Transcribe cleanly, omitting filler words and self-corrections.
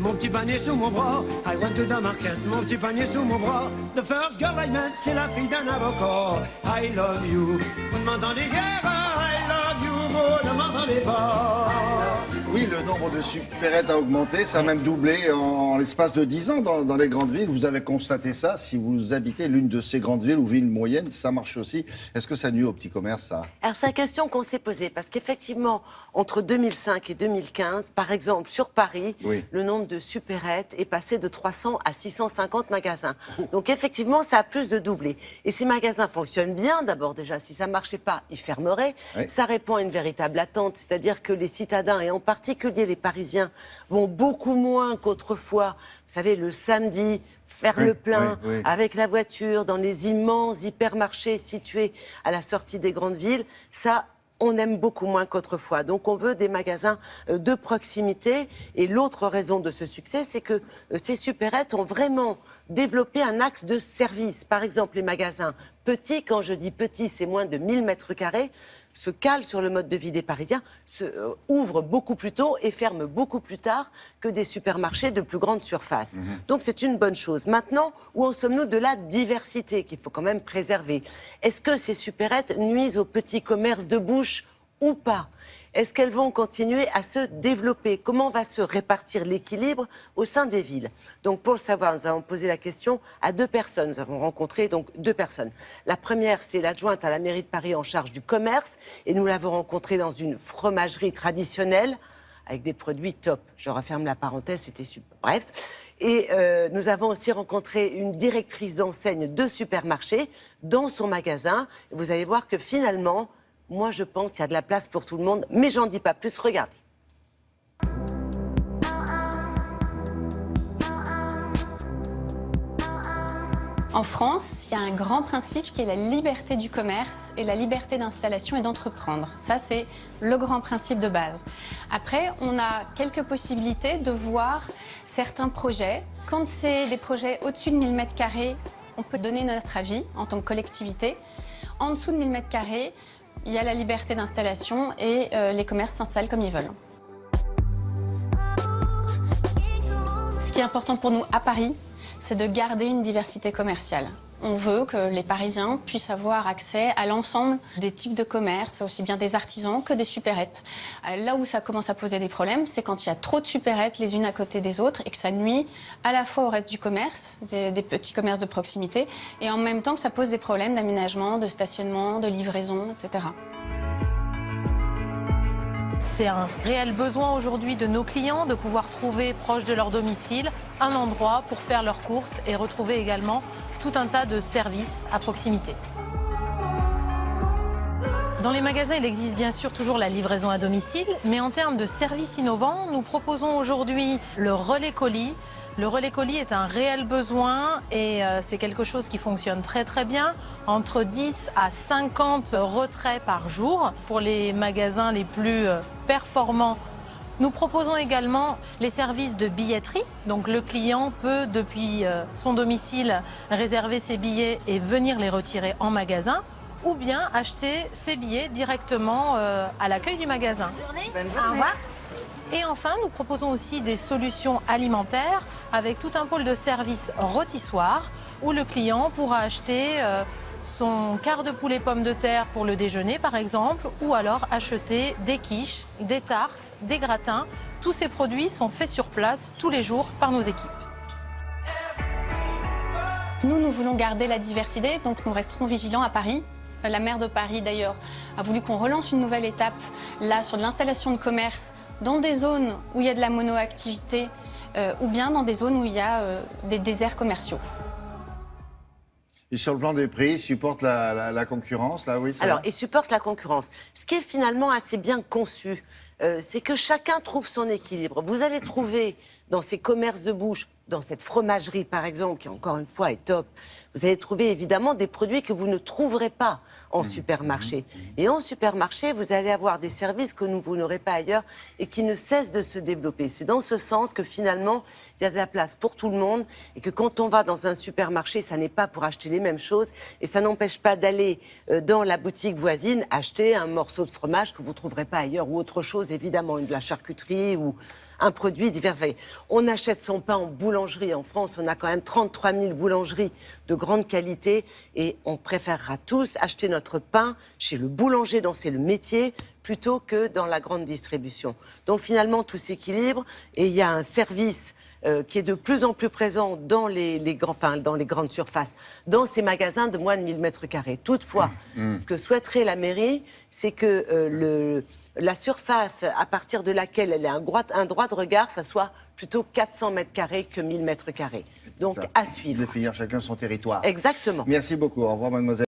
mon petit panier sous mon bras. I went to the market, mon petit panier sous mon bras. The first girl I met, c'est la fille d'un avocat. I love you, vous ne m'entendez guère. I love you, vous ne m'entendez pas. Oui, le nombre de supérettes a augmenté, ça a même doublé en l'espace de 10 ans dans les grandes villes. Vous avez constaté ça, si vous habitez l'une de ces grandes villes ou villes moyennes, ça marche aussi. Est-ce que ça nuit au petit commerce, ça? Alors c'est la question qu'on s'est posée, parce qu'effectivement, entre 2005 et 2015, par exemple, sur Paris, oui, le nombre de supérettes est passé de 300 à 650 magasins. Donc effectivement, ça a plus de doublé. Et ces magasins fonctionnent bien, d'abord déjà, si ça ne marchait pas, ils fermeraient. Oui. Ça répond à une véritable attente, c'est-à-dire que les citadins, et en particulier les Parisiens, vont beaucoup moins qu'autrefois, vous savez, le samedi, faire le plein avec la voiture dans les immenses hypermarchés situés à la sortie des grandes villes. Ça, on aime beaucoup moins qu'autrefois. Donc on veut des magasins de proximité. Et l'autre raison de ce succès, c'est que ces supérettes ont vraiment développé un axe de service. Par exemple, les magasins petits, quand je dis petits, c'est moins de 1000 mètres carrés, se calent sur le mode de vie des Parisiens, ouvrent beaucoup plus tôt et ferment beaucoup plus tard que des supermarchés de plus grande surface. Donc c'est une bonne chose. Maintenant, où en sommes-nous de la diversité qu'il faut quand même préserver? Est-ce que ces supérettes nuisent aux petits commerces de bouche ou pas? Est-ce qu'elles vont continuer à se développer? Comment va se répartir l'équilibre au sein des villes? Donc pour le savoir, nous avons posé la question à 2 personnes. Nous avons rencontré donc 2 personnes. La première, c'est l'adjointe à la mairie de Paris en charge du commerce. Et nous l'avons rencontrée dans une fromagerie traditionnelle avec des produits top. Je referme la parenthèse, c'était super. Bref. Et nous avons aussi rencontré une directrice d'enseigne de supermarché dans son magasin. Et vous allez voir que finalement, moi, je pense qu'il y a de la place pour tout le monde, mais j'en dis pas plus. Regardez. En France, il y a un grand principe qui est la liberté du commerce et la liberté d'installation et d'entreprendre. Ça, c'est le grand principe de base. Après, on a quelques possibilités de voir certains projets. Quand c'est des projets au-dessus de 1000 m², on peut donner notre avis en tant que collectivité. En dessous de 1000 m², il y a la liberté d'installation et les commerces s'installent comme ils veulent. Ce qui est important pour nous à Paris, c'est de garder une diversité commerciale. On veut que les Parisiens puissent avoir accès à l'ensemble des types de commerces, aussi bien des artisans que des supérettes. Là où ça commence à poser des problèmes, c'est quand il y a trop de supérettes les unes à côté des autres et que ça nuit à la fois au reste du commerce, des petits commerces de proximité, et en même temps que ça pose des problèmes d'aménagement, de stationnement, de livraison, etc. C'est un réel besoin aujourd'hui de nos clients de pouvoir trouver proche de leur domicile un endroit pour faire leurs courses et retrouver également tout un tas de services à proximité. Dans les magasins, il existe bien sûr toujours la livraison à domicile, mais en termes de services innovants, nous proposons aujourd'hui le relais colis. Le relais colis est un réel besoin et c'est quelque chose qui fonctionne très très bien. Entre 10 à 50 retraits par jour pour les magasins les plus performants. Nous proposons également les services de billetterie. Donc le client peut, depuis son domicile, réserver ses billets et venir les retirer en magasin, ou bien acheter ses billets directement à l'accueil du magasin. Bonne journée. Au revoir. Et enfin, nous proposons aussi des solutions alimentaires avec tout un pôle de service rôtissoir où le client pourra acheter son quart de poulet pommes de terre pour le déjeuner par exemple, ou alors acheter des quiches, des tartes, des gratins. Tous ces produits sont faits sur place tous les jours par nos équipes. Nous voulons garder la diversité, donc nous resterons vigilants à Paris. La maire de Paris d'ailleurs a voulu qu'on relance une nouvelle étape là sur de l'installation de commerce dans des zones où il y a de la monoactivité ou bien dans des zones où il y a des déserts commerciaux. Et sur le plan des prix, ils supportent la concurrence, là, oui. Alors, ils supportent la concurrence. Ce qui est finalement assez bien conçu, c'est que chacun trouve son équilibre. Vous allez trouver dans ces commerces de bouche, dans cette fromagerie par exemple, qui encore une fois est top, vous allez trouver évidemment des produits que vous ne trouverez pas en supermarché. Et en supermarché, vous allez avoir des services que vous n'aurez pas ailleurs et qui ne cessent de se développer. C'est dans ce sens que finalement, il y a de la place pour tout le monde et que quand on va dans un supermarché, ça n'est pas pour acheter les mêmes choses et ça n'empêche pas d'aller dans la boutique voisine acheter un morceau de fromage que vous ne trouverez pas ailleurs ou autre chose évidemment de la charcuterie ou un produit divers. On achète son pain en boulangerie. En France, on a quand même 33 000 boulangeries de grande qualité et on préférera tous acheter notre pain chez le boulanger dont c'est le métier plutôt que dans la grande distribution. Donc finalement, tout s'équilibre et il y a un service qui est de plus en plus présent dans dans les grandes surfaces, dans ces magasins de moins de 1000 mètres carrés. Toutefois, ce que souhaiterait la mairie, c'est que la surface à partir de laquelle elle a un droit de regard, ça soit plutôt 400 mètres carrés que 1000 mètres carrés. Donc, à suivre. Définir chacun son territoire. Exactement. Merci beaucoup. Au revoir, mademoiselle.